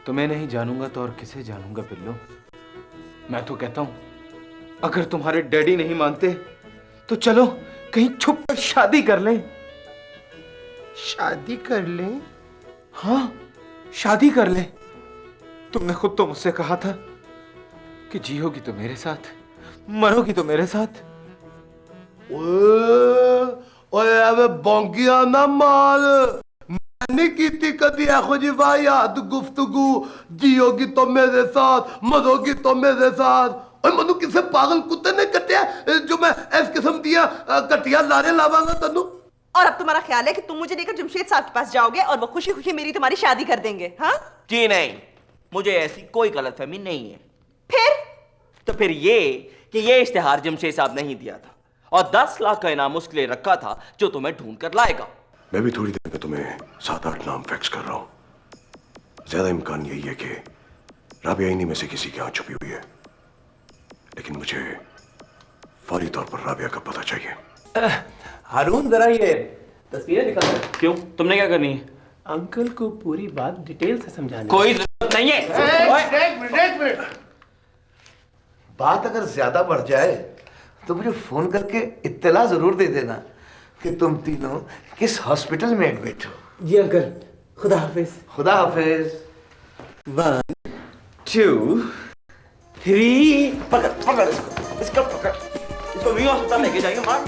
तुम्हें नहीं जानूंगा तो और किसे जानूंगा बिल्लो। मैं तो कहता हूं अगर तुम्हारे डैडी नहीं मानते तो चलो कहीं छुप कर शादी कर लें। शादी कर लें? हाँ, शादी कर लें। तुमने खुद तो मुझसे कहा था कि जियोगी तो मेरे साथ, मरोगी तो मेरे साथ। ओए अबे बॉन्गिया ना मार, मैंने की थी कदी एहो जी वाहियात गुफ्तगू, जियोगी तो मेरे साथ, मरोगी तो मेरे साथ। और मनु किसे पागल कुत्ते ने कटिया जो मैं इस किस्म दिया कटिया लारे लावांगा तनु। और अब तुम्हारा ख्याल है कि तुम मुझे लेकर जमशेद साहब के पास जाओगे और वो खुशी खुशी मेरी तुम्हारी शादी कर देंगे? हाँ जी नहीं, मुझे ऐसी कोई गलतफहमी नहीं है। फिर ये कि ये इश्तिहार जमशेद साहब नहीं दिया था और 10 लाख का इनाम उसके लिए रखा था जो तुम्हें ढूंढ कर लाएगा। मैं भी थोड़ी देर में तुम्हें 7-8 नाम फैक्स कर रहा हूं। ज्यादा इम्कान यही है कि राबिया इन्हीं में से किसी के यहां छुपी हुई है, लेकिन मुझे फौरी तौर पर राबिया का पता चाहिए। हारून जरा ये तस्वीरें निकाल दो। क्यों, तुमने क्या करनी है? अंकल को पूरी बात डिटेल से समझानी। कोई जरूरत नहीं है। एक मिनट। बात अगर ज्यादा बढ़ जाए तो मुझे फोन करके इत्तला जरूर दे देना कि तुम तीनों किस हॉस्पिटल में एडमिट हो। जी अंकल, खुदा हाफिज। खुदा हाफिज। 1 2 3 पकड़ इसको पकड़, इसको भी अस्पताल लेके जाएंगे। मार।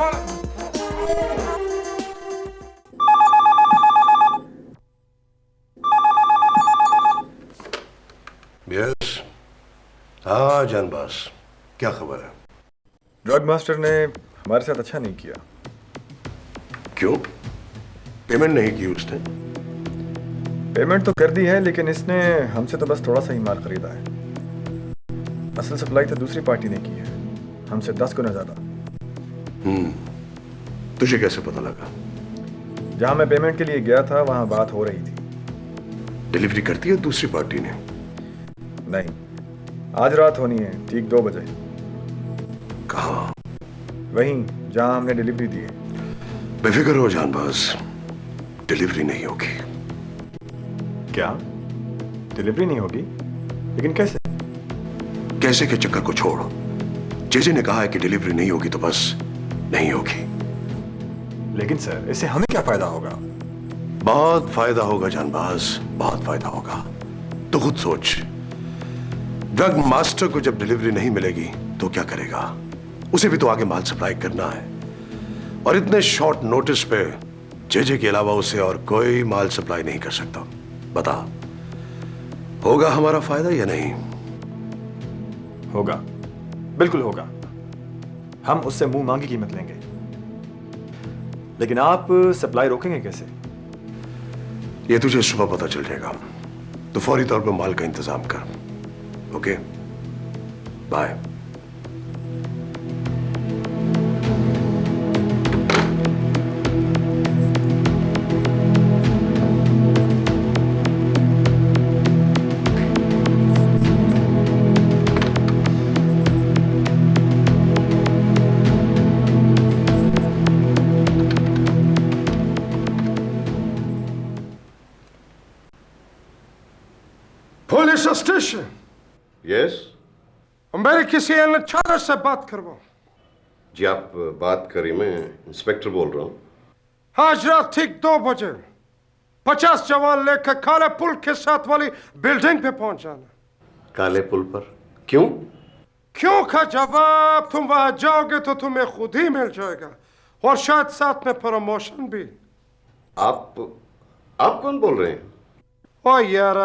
यस, हाँ जानबाज, क्या खबर है? ड्रग मास्टर ने हमारे साथ अच्छा नहीं किया। क्यों? पेमेंट नहीं की उसने? पेमेंट तो कर दी है, लेकिन इसने हमसे तो बस थोड़ा सा ही माल खरीदा है। असल सप्लाई तो दूसरी पार्टी ने की है, हमसे 10 गुना ज्यादा। तुझे कैसे पता लगा? जहां मैं पेमेंट के लिए गया था वहां बात हो रही थी। डिलीवरी करती है दूसरी पार्टी ने? नहीं, आज रात होनी है, ठीक 2 बजे। कहाँ? वहीं जहां हमने डिलीवरी दी है। बेफिक्र हो जानबाज, डिलीवरी नहीं होगी। क्या डिलीवरी नहीं होगी? लेकिन कैसे? कैसे के चक्कर को छोड़, जेजे ने कहा है कि डिलीवरी नहीं होगी तो बस नहीं होगी। लेकिन सर, इससे हमें क्या फायदा होगा? बहुत फायदा होगा जानबाज, बहुत फायदा होगा। तो खुद सोच, ड्रग मास्टर को जब डिलीवरी नहीं मिलेगी तो क्या करेगा? उसे भी तो आगे माल सप्लाई करना है, और इतने शॉर्ट नोटिस पे जेजे के अलावा उसे और कोई माल सप्लाई नहीं कर सकता। बता, होगा हमारा फायदा या नहीं? होगा, बिल्कुल होगा। हम उससे मुंह मांगी कीमत लेंगे। लेकिन आप सप्लाई रोकेंगे कैसे? ये तुझे सुबह पता चल जाएगा, तो फौरी तौर पर माल का इंतजाम कर। Okay, bye. Police station. Yes मेरे किसी एनएचआर से बात करवाओ। जी, आप बात करिए, मैं इंस्पेक्टर बोल रहा हूँ। आज रात ठीक 2 बजे 50 जवान लेकर काले पुल के साथ वाली बिल्डिंग पे पहुंच जाना। काले पुल पर? क्यों? क्यों का जवाब तुम वहां जाओगे तो तुम्हें खुद ही मिल जाएगा, और शायद साथ में प्रमोशन भी। आप कौन बोल रहे हैं? ओ यार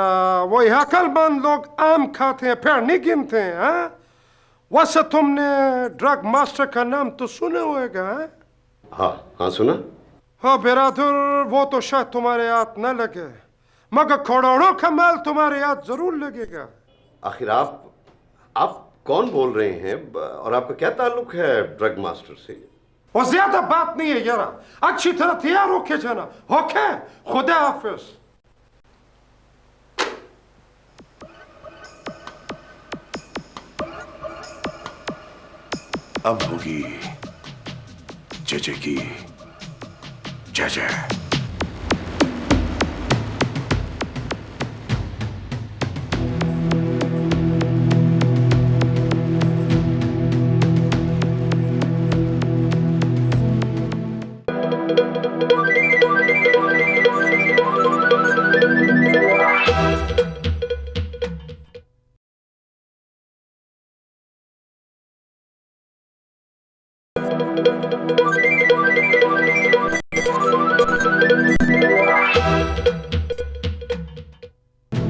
वो अक्लमंद लोग आम खाते हैं फिर नहीं गिनते हैं हाँ? वैसे तुमने ड्रग मास्टर का नाम तो सुना होगा हाँ? हाँ हाँ सुना। हाँ बिरादर, वो तो शायद तुम्हारे हाथ न लगे, मगर करोड़ों का माल तुम्हारे हाथ जरूर लगेगा। आखिर आप कौन बोल रहे हैं और आपका क्या ताल्लुक है ड्रग मास्टर से? वो ज्यादा बात नहीं है यार, अच्छी तरह तैयार होके जाना। ओके, खुदा हाफिज। अब होगी जय की जय जय।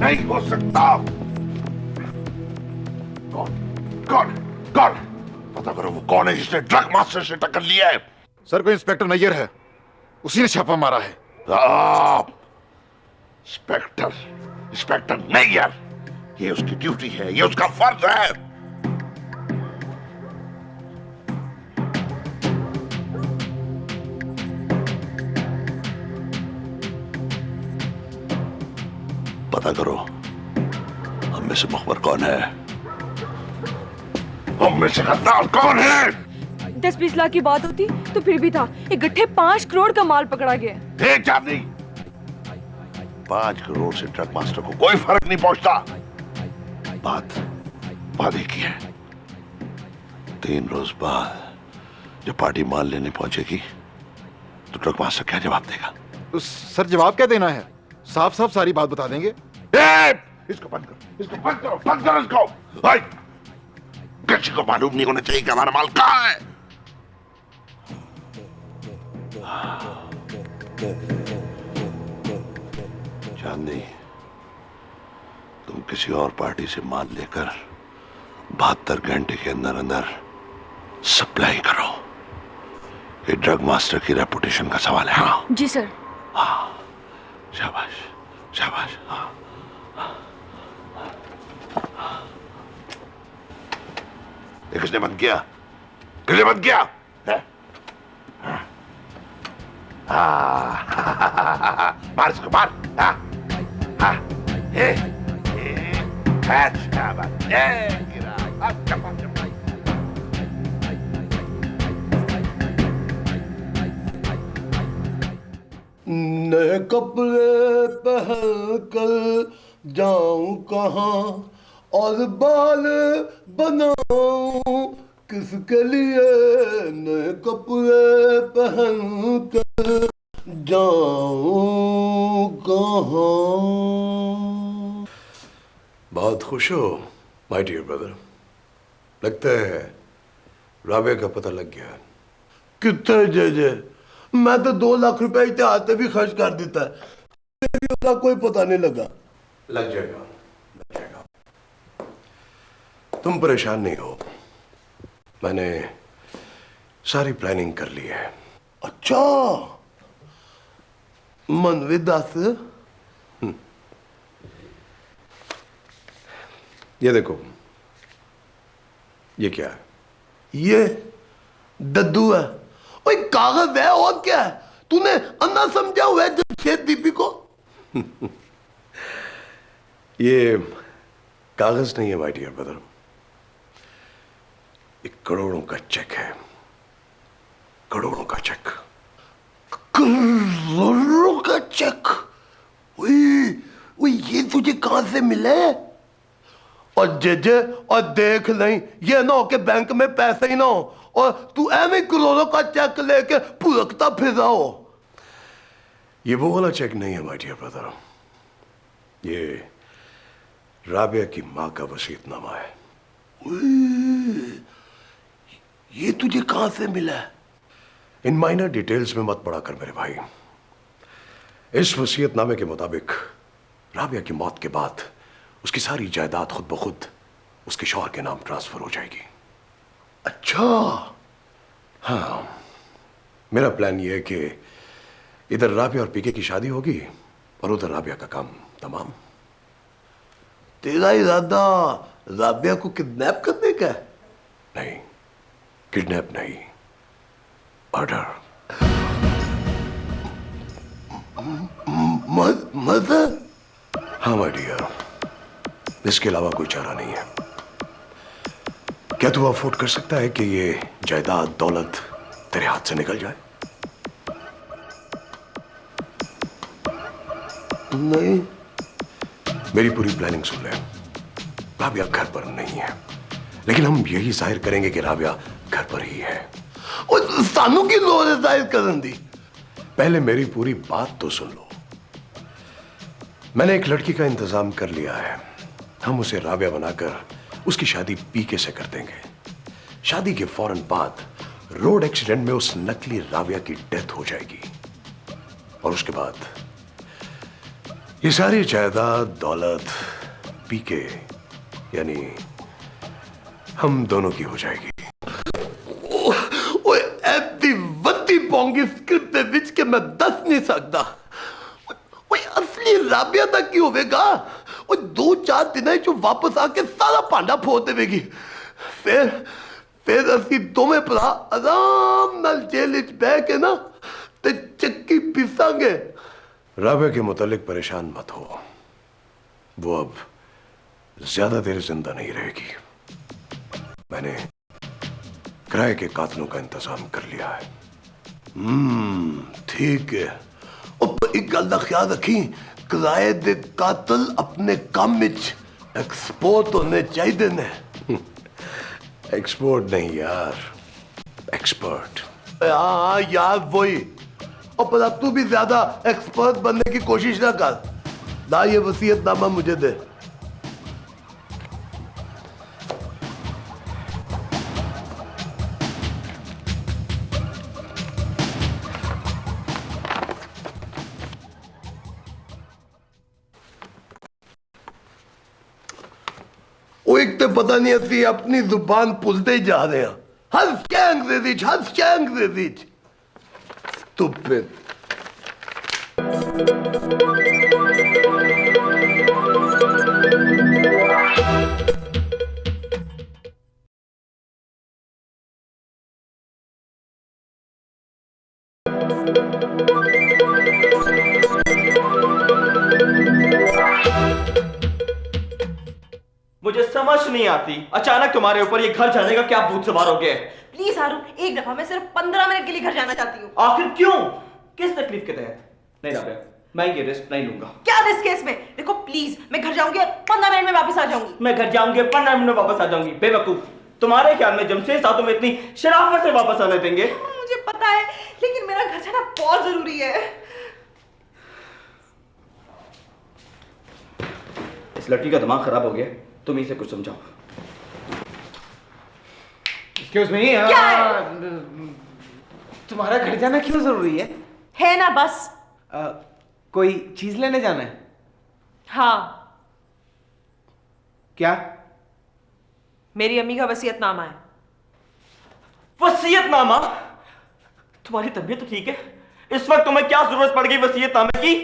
नहीं हो सकता। कौन पता करो वो कौन है जिसने ड्रग मास्टर से टक्कर लिया है। सर कोई इंस्पेक्टर नैयर है, उसी ने छापा मारा है। इंस्पेक्टर नैयर, ये उसकी ड्यूटी है, ये उसका फर्ज है। पता करो हम में से मुखबर कौन है, हम में से गद्दार कौन है। 10-20 लाख की बात होती तो फिर भी था, इकट्ठे 5 करोड़ का माल पकड़ा गया। देख चांदनी, 5 करोड़ से ड्रग मास्टर को कोई फर्क नहीं पहुंचता। बात एक ही है, 3 रोज बाद जब पार्टी माल लेने पहुंचेगी तो ड्रग मास्टर क्या जवाब देगा? तो सर जवाब क्या देना है, साफ साफ सारी बात बता देंगे। इसको बंद करो इसको। किसी को मालूम नहीं होना चाहिए कि हमारा माल कहाँ है। चांदनी, तुम किसी और पार्टी से माल लेकर 72 घंटे के अंदर अंदर सप्लाई करो। ये ड्रग मास्टर की रेपुटेशन का सवाल है। हाँ जी सर। हाँ, शाबाश शाबाश। हाँ ये किसने बंद किया? मार इसको, मार। गिरा। चपा। नए कपड़े पहन कर जाऊं कहाँ और बाल बनाऊं किसके लिए। नए कपड़े पहन कर जाऊं कहाँ। बहुत खुश हो माय डियर ब्रदर, लगता है राबिया का पता लग गया। कितने जय, मैं तो 2 लाख रुपए इतिहास पे भी खर्च कर देता है, फिर भी उसका कोई पता नहीं लगा। लग जाएगा। तुम परेशान नहीं हो, मैंने सारी प्लानिंग कर ली है। अच्छा, मनवी दस। ये देखो, ये क्या है? ये दद्दू है। ओए कागज है और क्या है? तूने अन्ना समझा हुआ है जमशेद दीपी को? ये कागज नहीं है माय डियर ब्रदर, 1 करोड़ों का चेक है। करोड़ों का चेक। करोड़ों का चेक? ओए ये तुझे कहां से मिला है? और जे और देख नहीं, ये ना हो कि बैंक में पैसे ही ना हो और तू ऐਵੇਂ करोड़ों का चेक लेके भुगतता फिर रहा हो। ये वो वाला चेक नहीं है माय डियर ब्रदर, ये राबिया की मां का वसीयतनामा है। ये तुझे कहां से मिला है? इन माइनर डिटेल्स में मत पड़ा कर मेरे भाई। इस वसीयतनामे के मुताबिक राबिया की मौत के बाद उसकी सारी जायदाद खुद ब खुद उसके शौहर के नाम ट्रांसफर हो जाएगी। अच्छा। हाँ, मेरा प्लान यह है कि इधर राबिया और पीके की शादी होगी और उधर राबिया का काम तमाम। तेरा इरादा राबिया को किडनैप करने का है? नहीं, किडनैप नहीं, मर्डर। मर्डर? हाँ माय डियर, इसके अलावा कोई चारा नहीं है। क्या तू अफोर्ड कर सकता है कि ये जायदाद दौलत तेरे हाथ से निकल जाए? नहीं। मेरी पूरी प्लानिंग सुन ले। राबिया घर पर नहीं है, लेकिन हम यही जाहिर करेंगे कि राबिया घर पर ही है। और सानू की लोड़ है जाहिर करन दी? पहले मेरी पूरी बात तो सुन लो। मैंने एक लड़की का इंतजाम कर लिया है। हम उसे राबिया बनाकर उसकी शादी पीके से कर देंगे। शादी के फौरन बाद रोड एक्सीडेंट में उस नकली राबिया की डेथ हो जाएगी और उसके बाद ये सारी जायदाद दौलत पीके यानी हम दोनों की हो जाएगी। ओए ऐसी वड्डी बोंगी स्क्रिप्ट दे विच के मैं दस नहीं सकता। ओए असली राबिया तक की होवेगा। ओए 2-4 दिन जो वापस आके सारा भांडा फोड़ देवेगी। फिर असी दोवें भरा आराम नाल जेल विच बह के ना ते चक्की पीसांगे। राबिया के मुतालिक परेशान मत हो, वो अब ज्यादा देर जिंदा नहीं रहेगी। मैंने किराए के कातलों का इंतजाम कर लिया है। ठीक है। और एक गल का ख्याल रखी, किराए दे कातल अपने काम विच एक्सपोर्ट होने चाहिए ने। एक्सपोर्ट नहीं यार, एक्सपर्ट। हाँ यार वही। और पर अब तू भी ज्यादा एक्सपर्ट बनने की कोशिश ना कर। ना ये वसीयतनामा मुझे दे। वो एक तो पता नहीं असली अपनी जुबान भूलते ही जा रहे हैं। हंस क्या अंग्रेजी हंस क्या अंग्रेजी Stupid. मुझे समझ नहीं आती अचानक तुम्हारे ऊपर ये घर जाने का क्या भूत सवार हो गया है। प्लीज हारून, एक दफा मैं सिर्फ 15 मिनट के लिए घर जाना चाहती हूँ। आखिर क्यों? किस तकलीफ के तहत? नहीं राबिया, मैं ये रिस्क नहीं लूंगा। क्या रिस्क है इसमें? देखो प्लीज, मैं घर जाऊंगी 15 मिनट में वापस आ जाऊंगी। मैं घर जाऊंगी 15 मिनट में वापस आ जाऊंगी। बेवकूफ, तुम्हारे ख्याल में जमशेद साहब तुम्हें इतनी शराफत से वापस आने देंगे? मुझे पता है, लेकिन मेरा घर जाना बहुत जरूरी है। इस लड़की का दिमाग खराब हो गया, तुम इसे कुछ समझाओ। Excuse me, तुम्हारा घर जाना क्यों जरूरी है? है ना बस। कोई चीज लेने जाना है? हाँ। क्या? मेरी अम्मी का वसीयतनामा है। वसीयतनामा? तुम्हारी तबीयत तो ठीक है? इस वक्त तुम्हें क्या जरूरत पड़ गई वसीयतनामे की?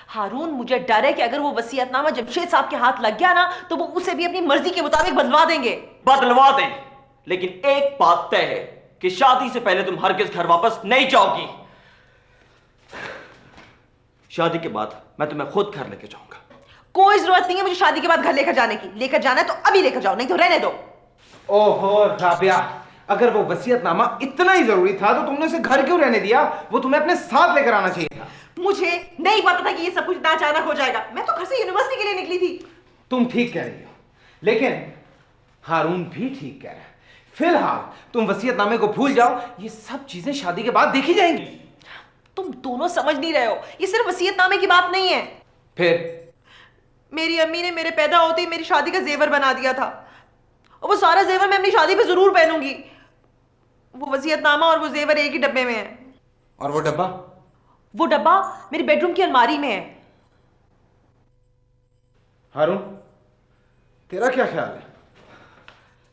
हारून, मुझे डर है कि अगर वो वसीयतनामा जमशेद साहब के हाथ लग गया ना, तो वो उसे भी अपनी मर्जी के मुताबिक बदलवा देंगे। बदलवा दें, लेकिन एक बात तय है कि शादी से पहले तुम हरगिज घर वापस नहीं जाओगी। शादी के बाद मैं तुम्हें खुद घर लेके जाऊंगा। कोई जरूरत नहीं है मुझे शादी के बाद घर लेकर जाने की। लेकर जाना है तो अभी लेकर जाओ, नहीं तो रहने दो। ओहो राबिया, अगर वो वसीयतनामा इतना ही जरूरी था तो तुमने उसे घर क्यों रहने दिया? वो तुम्हें अपने साथ लेकर आना चाहिए था। मुझे नहीं पता था कि ये सब कुछ इतना अचानक हो जाएगा। मैं तो घर से यूनिवर्सिटी के लिए निकली थी। तुम ठीक कह रही हो, लेकिन हारून भी ठीक कह रहा है। फिलहाल तुम वसीयतनामे को भूल जाओ, ये सब चीजें शादी के बाद देखी जाएंगी। तुम दोनों समझ नहीं रहे हो, ये सिर्फ वसीयतनामे की बात नहीं है। फिर? मेरी अम्मी ने मेरे पैदा होते ही मेरी शादी का जेवर बना दिया था, और वो सारा जेवर मैं अपनी शादी पे जरूर पहनूंगी। वो वसीयतनामा और वो जेवर एक ही डब्बे में है। और वो डब्बा? वो डब्बा मेरी बेडरूम की अलमारी में है। हारून, तेरा क्या ख्याल है?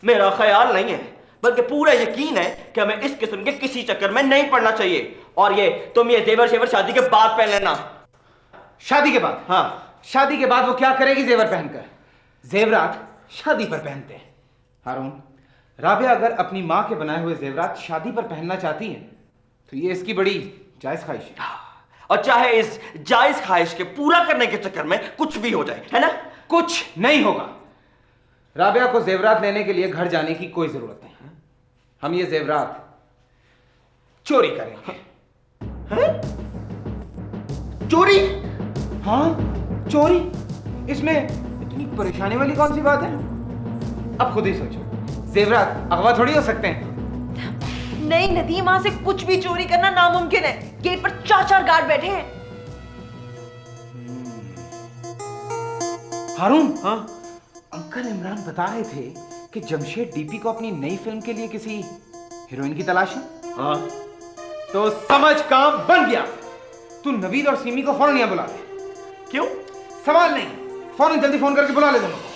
मेरा ख्याल नहीं है, बल्कि पूरा यकीन है कि हमें इस किस्म के किसी चक्कर में नहीं पड़ना चाहिए। और ये तुम ये जेवर शेवर शादी के बाद पहन लेना। शादी के बाद? हाँ। शादी के बाद वो क्या करेगी जेवर पहनकर? जेवरात शादी पर पहनते हैं। हारून, राबिया अगर अपनी माँ के बनाए हुए जेवरात शादी पर पहनना चाहती है तो ये इसकी बड़ी जायज ख्वाहिश है। और चाहे इस जायज ख्वाहिश के पूरा करने के चक्कर में कुछ भी हो जाए, है ना? कुछ नहीं होगा। राबिया को जेवरात लेने के लिए घर जाने की कोई जरूरत नहीं। हम ये जेवरात चोरी करेंगे। चोरी? हाँ, चोरी। इसमें इतनी परेशानी वाली कौन सी बात है? अब खुद ही सोचो, जेवरात अगवा थोड़ी हो सकते हैं। नहीं नदीम, वहां से कुछ भी चोरी करना नामुमकिन है। गेट पर 4-4 गार्ड बैठे हैं। हारून, हाँ, अंकल इमरान बता रहे थे कि जमशेद डीपी को अपनी नई फिल्म के लिए किसी हीरोइन की तलाश है। हाँ। तो समझ, काम बन गया। तू नवीद और सीमी को फौरन यहाँ बुला ले। क्यों? सवाल नहीं, फौरन जल्दी फोन करके बुला ले दोनों को।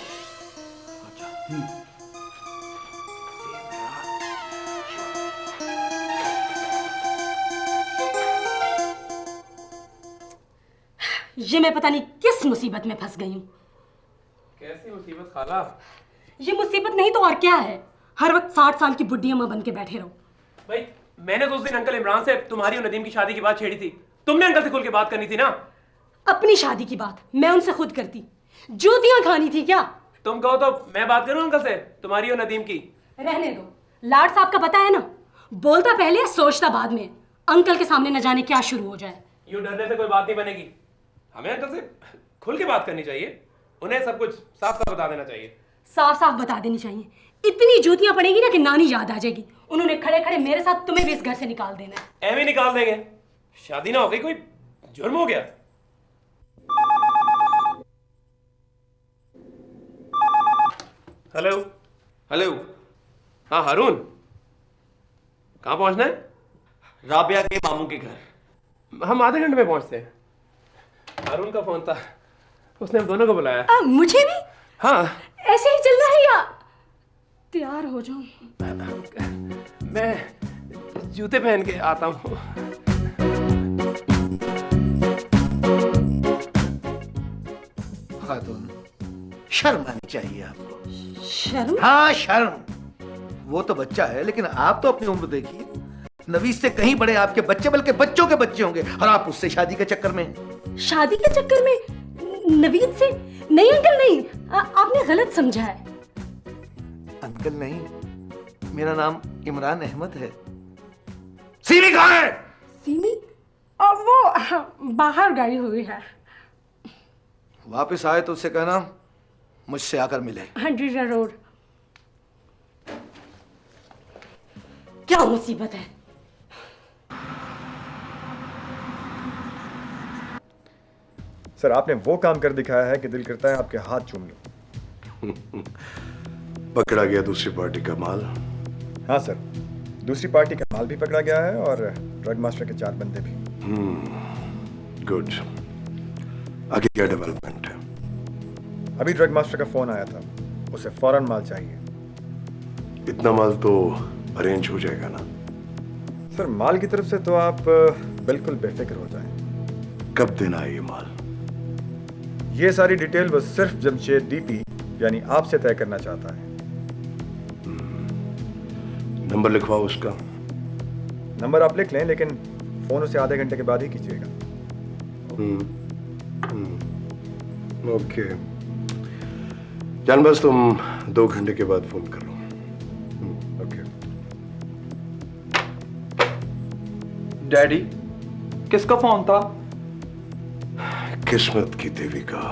ये मैं पता नहीं किस मुसीबत में फंस गई हूँ। कैसी मुसीबत खाला? ये मुसीबत नहीं तो और क्या है? हर वक्त 60 साल की बुढ़ी अम्मा बन के बैठे रहो। भाई मैंने तो उस दिन अंकल इमरान से तुम्हारी और नदीम की शादी की बात छेड़ी थी। तुमने अंकल से खुल के बात करनी थी ना। अपनी शादी की बात मैं उनसे खुद करती, जूतियां खानी थी क्या? तुम कहो तो मैं बात करूं अंकल से, तुम्हारी और नदीम की। रहने दो, लाड साहब का पता है ना, बोलता पहले सोचता बाद में। अंकल के सामने न जाने क्या शुरू हो जाए। यूं डरने से कोई बात नहीं बनेगी। हमें अंकल से खुल के बात करनी चाहिए। उन्हें सब कुछ साफ साफ बता देना चाहिए। साफ साफ बता देनी चाहिए। इतनी जूतियां पड़ेगी ना कि नानी याद आ जाएगी। उन्होंने खड़े खड़े मेरे साथ तुम्हें भी इस घर से निकाल देना है। एवं निकाल देंगे। शादी ना हो गई, कोई जुर्म हो गया? Hello hello. हाँ हारून, कहाँ पहुंचना है? राबिया के मामू के घर। हम आधे घंटे में पहुंचते हैं। हारून का फोन था, उसने हम दोनों को बुलाया। मुझे भी? हाँ। ऐसे ही चलना है या तैयार हो जाऊं? मैं जूते पहन के आता हूँ। खातून, शर्म आनी चाहिए आपको। शर्म? हाँ शर्म। वो तो बच्चा है, लेकिन आप तो अपनी उम्र देखिए। नवीद से कहीं बड़े आपके बच्चे, बल्कि बच्चों के बच्चे होंगे, और आप उससे शादी के चक्कर में। शादी के चक्कर में नवीद से? नहीं अंकल नहीं, आपने गलत समझा है। अंकल नहीं, मेरा नाम इमरान अहमद है। सीमी कहाँ है? सीमी? और वो बाहर गई हुई है। वापस आए तो उससे कहना मुझसे आकर मिले। हाँ जी जरूर। क्या मुसीबत है? सर आपने वो काम कर दिखाया है कि दिल करता है आपके हाथ चूम लूं। पकड़ा गया दूसरी पार्टी का माल। हाँ सर, दूसरी पार्टी का माल भी पकड़ा गया है और ड्रग मास्टर के 4 बंदे भी। गुड। आगे क्या डेवलपमेंट है? अभी ड्रग मास्टर का फोन आया था, उसे फौरन माल चाहिए। इतना माल तो अरेंज हो जाएगा ना? सर माल की तरफ से तो आप बिल्कुल बेफिक्र हो जाएं। कब देना है ये माल? ये सारी डिटेल वो सिर्फ जमशेद डीपी यानी आपसे तय करना चाहता है। नंबर लिखवाओ उसका। नंबर आप लिख लें, लेकिन फोन उसे आधे घंटे के बाद ही कीजिएगा। ओके जानबाज, तुम 2 घंटे के बाद फोन कर लो। ओके। डैडी, किसका फोन था? किस्मत की देवी का।